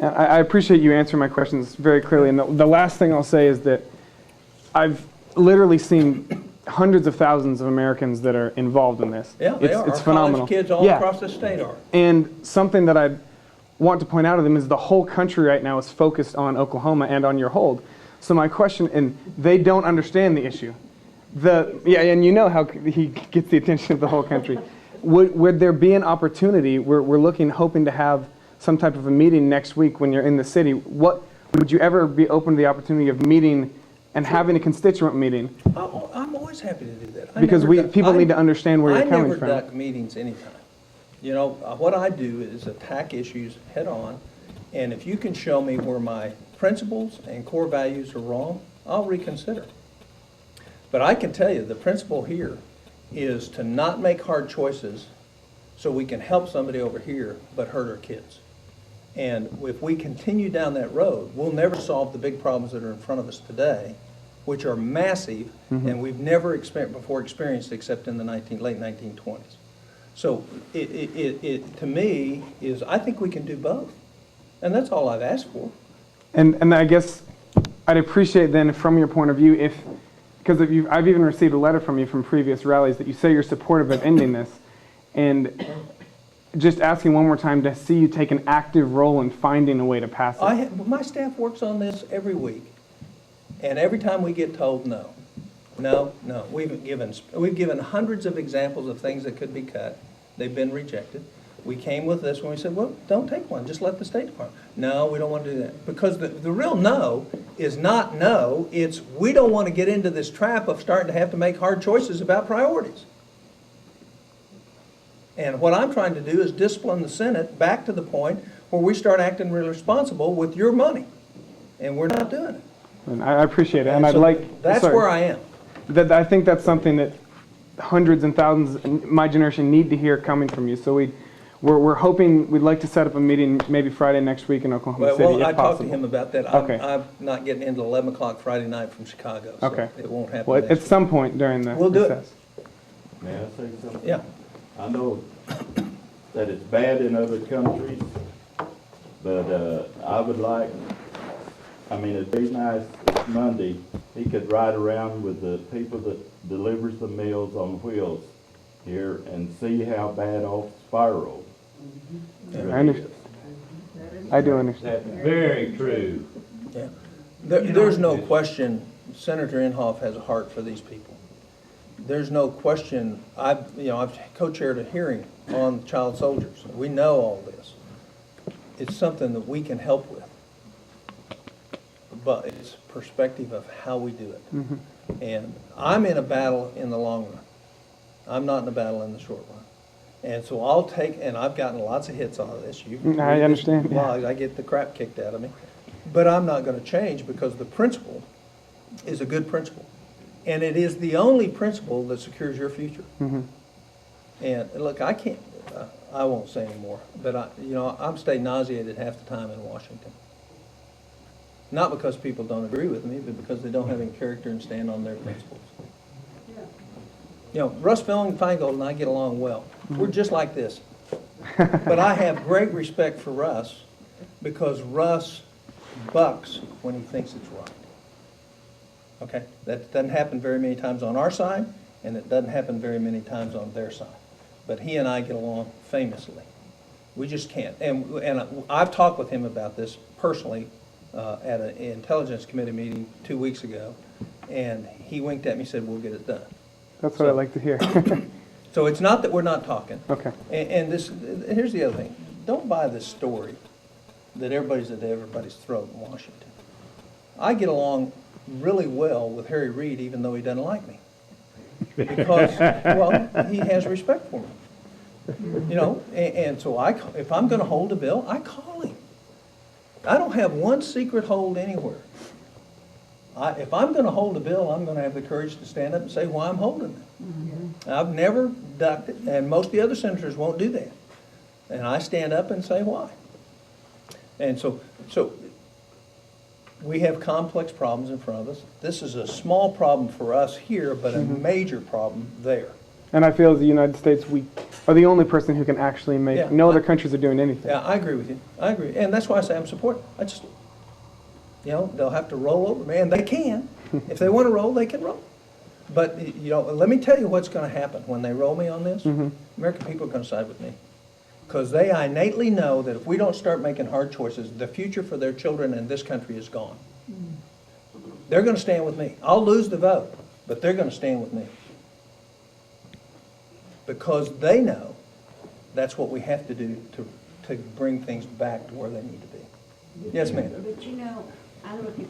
I appreciate you answering my questions very clearly. And the last thing I'll say is that I've literally seen hundreds of thousands of Americans that are involved in this. Yeah, they are. It's Our phenomenal. college kids all across the state are. And something that I want to point out to them is the whole country right now is focused on Oklahoma and on your hold. So my question, and they don't understand the issue. And you know how he gets the attention of the whole country. Would there be an opportunity, we're hoping to have some type of a meeting next week when you're in the city. What would you ever be open to the opportunity of meeting and having a constituent meeting? I'm always happy to do that. Because people need to understand where you're coming from. I never duck meetings anytime. You know, what I do is attack issues head on, and if you can show me where my principles and core values are wrong, I'll reconsider. But I can tell you the principle here is to not make hard choices so we can help somebody over here but hurt our kids. And if we continue down that road, we'll never solve the big problems that are in front of us today, which are massive, and we've never before experienced except in the late 1920s. So it to me is, I think we can do both. And that's all I've asked for. And I guess I'd appreciate then from your point of view, because I've even received a letter from you from previous rallies that you say you're supportive of ending this, and just asking one more time to see you take an active role in finding a way to pass it. My staff works on this every week, and every time we get told no. We've given hundreds of examples of things that could be cut. They've been rejected. We came with this one. We said, well, don't take one. Just let the State Department. No, we don't want to do that. Because the real no is not no. It's we don't want to get into this trap of starting to have to make hard choices about priorities. And what I'm trying to do is discipline the Senate back to the point where we start acting really responsible with your money. And we're not doing it. And I appreciate it. And I'd like... That's where I am. I think that's something that hundreds and thousands in my generation need to hear coming from you. So we're hoping, we'd like to set up a meeting maybe Friday next week in Oklahoma City, well, I if talked to possible. him about that. Okay. I'm not getting into 11 o'clock Friday night from Chicago, so okay. It won't happen. Well, at some point during the we'll recess. Do it. May I say something? Yeah. I know that it's bad in other countries, but I would like, it'd be nice if Monday he could ride around with the people that delivers the meals on wheels here and see how bad off Spiral. I understand. I do understand. That's very true. Yeah. There's no question Senator Inhofe has a heart for these people. There's no question. I've co-chaired a hearing on child soldiers. We know all this. It's something that we can help with, but it's perspective of how we do it. And I'm in a battle in the long run. I'm not in a battle in the short run. And so I've gotten lots of hits out of this. I understand. Well, I get the crap kicked out of me. But I'm not going to change because the principle is a good principle. And it is the only principle that secures your future. And look, I won't say anymore, but I'm staying nauseated half the time in Washington. Not because people don't agree with me, but because they don't have any character and stand on their principles. Russ Feingold and I get along well. We're just like this. But I have great respect for Russ because Russ bucks when he thinks it's right. Okay? That doesn't happen very many times on our side, and it doesn't happen very many times on their side. But he and I get along famously. We just can't. And I've talked with him about this personally at an Intelligence Committee meeting 2 weeks ago, and he winked at me and said, we'll get it done. That's what I like to hear. So it's not that we're not talking. Okay. And here's the other thing. Don't buy this story that everybody's at everybody's throat in Washington. I get along really well with Harry Reid, even though he doesn't like me. Because, well, he has respect for me. And so if I'm going to hold a bill, I call him. I don't have one secret hold anywhere. If I'm going to hold a bill, I'm going to have the courage to stand up and say why I'm holding it. I've never ducked it, and most of the other senators won't do that. And I stand up and say why. And so we have complex problems in front of us. This is a small problem for us here, but a major problem there. And I feel as the United States, we are the only person who can actually make, Yeah. no other countries are doing anything. Yeah, I agree with you. I agree. And that's why I say I'm supportive. I just, they'll have to roll over me, and they can. If they want to roll, they can roll. But, let me tell you what's going to happen when they roll me on this. American people are going to side with me. Because they innately know that if we don't start making hard choices, the future for their children in this country is gone. They're going to stand with me. I'll lose the vote, but they're going to stand with me. Because they know that's what we have to do to bring things back to where they need to be. Yes, ma'am. But I don't know if you